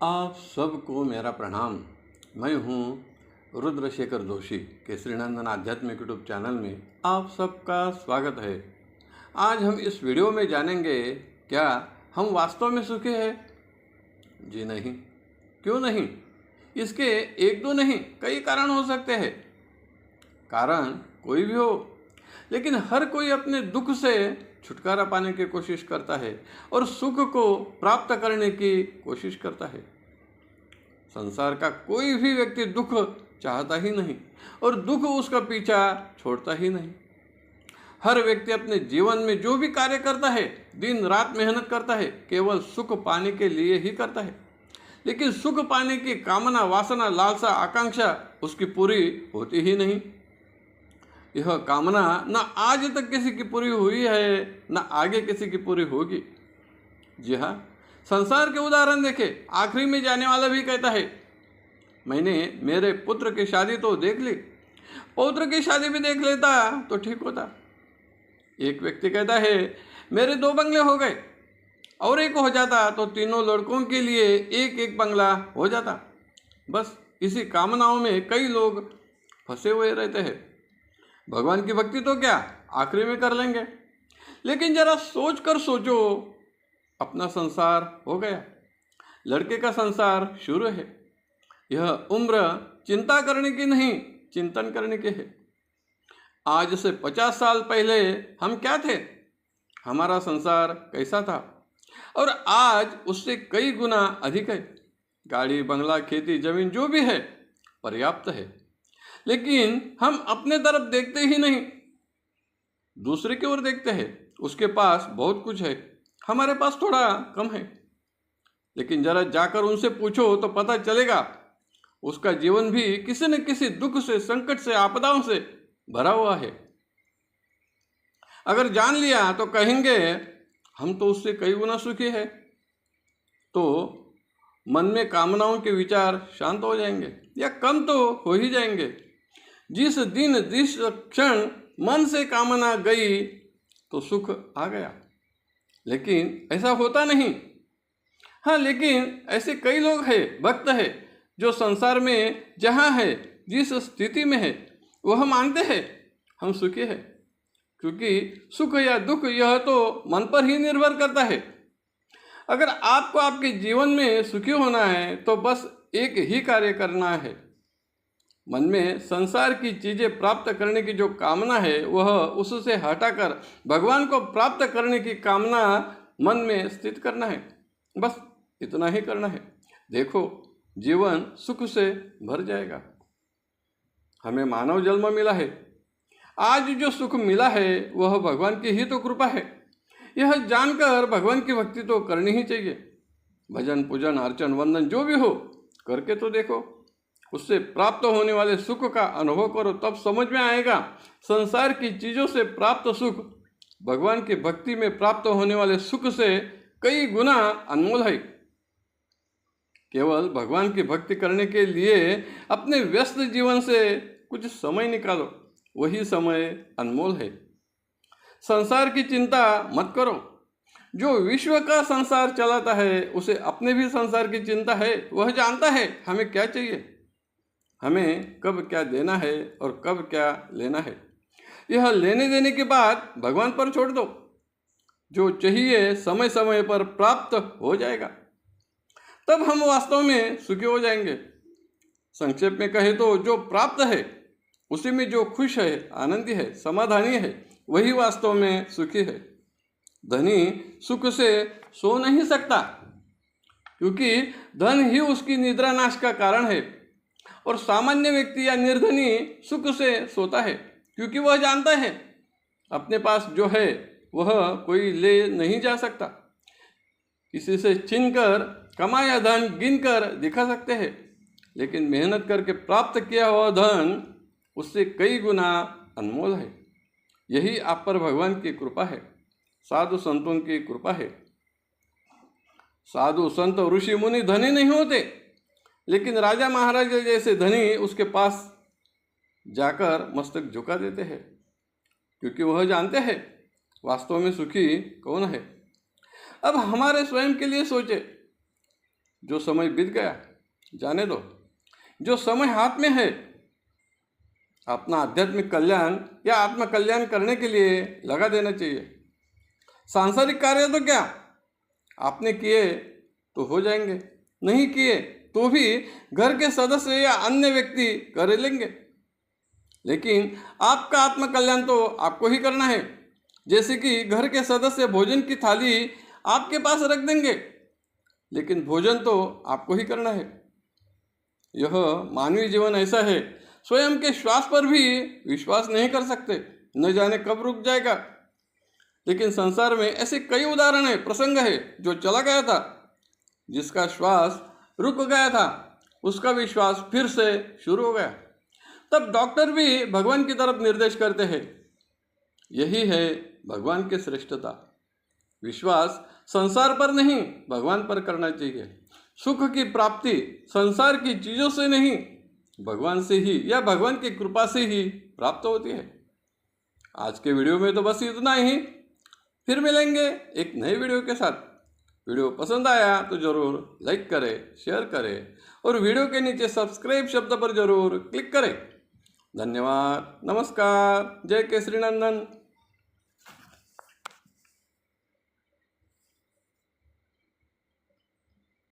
आप सबको मेरा प्रणाम। मैं हूँ रुद्रशेखर जोशी के श्रीनंदन आध्यात्मिक यूट्यूब चैनल में आप सबका स्वागत है। आज हम इस वीडियो में जानेंगे, क्या हम वास्तव में सुखी हैं? जी नहीं। क्यों नहीं? इसके एक दो नहीं, कई कारण हो सकते हैं। कारण कोई भी हो, लेकिन हर कोई अपने दुख से छुटकारा पाने की कोशिश करता है और सुख को प्राप्त करने की कोशिश करता है। संसार का कोई भी व्यक्ति दुख चाहता ही नहीं और दुख उसका पीछा छोड़ता ही नहीं। हर व्यक्ति अपने जीवन में जो भी कार्य करता है, दिन रात मेहनत करता है, केवल सुख पाने के लिए ही करता है। लेकिन सुख पाने की कामना, वासना, लालसा, आकांक्षा उसकी पूरी होती ही नहीं। यह कामना न आज तक किसी की पूरी हुई है, न आगे किसी की पूरी होगी। जी हाँ, संसार के उदाहरण देखें। आखिरी में जाने वाला भी कहता है, मैंने मेरे पुत्र की शादी तो देख ली, पौत्र की शादी भी देख लेता तो ठीक होता। एक व्यक्ति कहता है, मेरे 2 बंगले हो गए, और एक हो जाता तो तीनों लड़कों के लिए एक एक बंगला हो जाता। बस इसी कामनाओं में कई लोग फंसे हुए रहते हैं। भगवान की भक्ति तो क्या आखिरी में कर लेंगे, लेकिन जरा सोच कर सोचो, अपना संसार हो गया, लड़के का संसार शुरू है। यह उम्र चिंता करने की नहीं, चिंतन करने की है। आज से 50 साल पहले हम क्या थे, हमारा संसार कैसा था, और आज उससे कई गुना अधिक है। गाड़ी, बंगला, खेती, जमीन जो भी है पर्याप्त है, लेकिन हम अपने तरफ देखते ही नहीं, दूसरे की ओर देखते हैं। उसके पास बहुत कुछ है, हमारे पास थोड़ा कम है। लेकिन जरा जाकर उनसे पूछो तो पता चलेगा, उसका जीवन भी किसी न किसी दुख से, संकट से, आपदाओं से भरा हुआ है। अगर जान लिया तो कहेंगे, हम तो उससे कई गुना सुखी है। तो मन में कामनाओं के विचार शांत हो जाएंगे, या कम तो हो ही जाएंगे। जिस दिन, जिस क्षण मन से कामना गई तो सुख आ गया। लेकिन ऐसा होता नहीं। हाँ, लेकिन ऐसे कई लोग हैं, भक्त हैं, जो संसार में जहाँ है, जिस स्थिति में है, वह मानते हैं हम सुखी हैं। क्योंकि सुख या दुख यह तो मन पर ही निर्भर करता है। अगर आपको आपके जीवन में सुखी होना है तो बस एक ही कार्य करना है। मन में संसार की चीज़ें प्राप्त करने की जो कामना है, वह उससे हटाकर भगवान को प्राप्त करने की कामना मन में स्थित करना है। बस इतना ही करना है। देखो, जीवन सुख से भर जाएगा। हमें मानव जन्म मिला है, आज जो सुख मिला है वह भगवान की ही तो कृपा है। यह जानकर भगवान की भक्ति तो करनी ही चाहिए। भजन, पूजन, अर्चन, वंदन जो भी हो करके तो देखो, उससे प्राप्त होने वाले सुख का अनुभव करो, तब समझ में आएगा संसार की चीज़ों से प्राप्त सुख भगवान की भक्ति में प्राप्त होने वाले सुख से कई गुना अनमोल है। केवल भगवान की भक्ति करने के लिए अपने व्यस्त जीवन से कुछ समय निकालो, वही समय अनमोल है। संसार की चिंता मत करो। जो विश्व का संसार चलाता है उसे अपने भी संसार की चिंता है। वह जानता है हमें क्या चाहिए, हमें कब क्या देना है और कब क्या लेना है। यह लेने देने के बाद भगवान पर छोड़ दो। जो चाहिए समय समय पर प्राप्त हो जाएगा, तब हम वास्तव में सुखी हो जाएंगे। संक्षेप में कहे तो जो प्राप्त है उसी में जो खुश है, आनंदी है, समाधानी है, वही वास्तव में सुखी है। धनी सुख से सो नहीं सकता, क्योंकि धन ही उसकी निद्रा नाश का कारण है। और सामान्य व्यक्ति या निर्धनी सुख से सोता है, क्योंकि वह जानता है अपने पास जो है वह कोई ले नहीं जा सकता। किसी से छीनकर कमाया धन गिनकर दिखा सकते हैं, लेकिन मेहनत करके प्राप्त किया हुआ धन उससे कई गुना अनमोल है। यही आप पर भगवान की कृपा है, साधु संतों की कृपा है। साधु संत ऋषि मुनि धनी नहीं होते, लेकिन राजा महाराजा जैसे धनी उसके पास जाकर मस्तक झुका देते हैं, क्योंकि वह जानते हैं वास्तव में सुखी कौन है। अब हमारे स्वयं के लिए सोचे, जो समय बीत गया जाने दो। जो समय हाथ में है अपना आध्यात्मिक कल्याण या आत्म कल्याण करने के लिए लगा देना चाहिए। सांसारिक कार्य तो क्या आपने किए तो हो जाएंगे, नहीं किए तो भी घर के सदस्य या अन्य व्यक्ति कर लेंगे, लेकिन आपका आत्म कल्याण तो आपको ही करना है। जैसे कि घर के सदस्य भोजन की थाली आपके पास रख देंगे, लेकिन भोजन तो आपको ही करना है। यह मानवीय जीवन ऐसा है, स्वयं के श्वास पर भी विश्वास नहीं कर सकते, न जाने कब रुक जाएगा। लेकिन संसार में ऐसे कई उदाहरण है, प्रसंग है जो चला गया था, जिसका श्वास रुक गया था, उसका विश्वास फिर से शुरू हो गया। तब डॉक्टर भी भगवान की तरफ निर्देश करते हैं। यही है भगवान की श्रेष्ठता। विश्वास संसार पर नहीं भगवान पर करना चाहिए। सुख की प्राप्ति संसार की चीज़ों से नहीं, भगवान से ही या भगवान की कृपा से ही प्राप्त होती है। आज के वीडियो में तो बस इतना ही। फिर मिलेंगे एक नए वीडियो के साथ। वीडियो पसंद आया तो ज़रूर लाइक करें, शेयर करें और वीडियो के नीचे सब्सक्राइब शब्द पर ज़रूर क्लिक करें। धन्यवाद। नमस्कार। जय केसरी नंदन।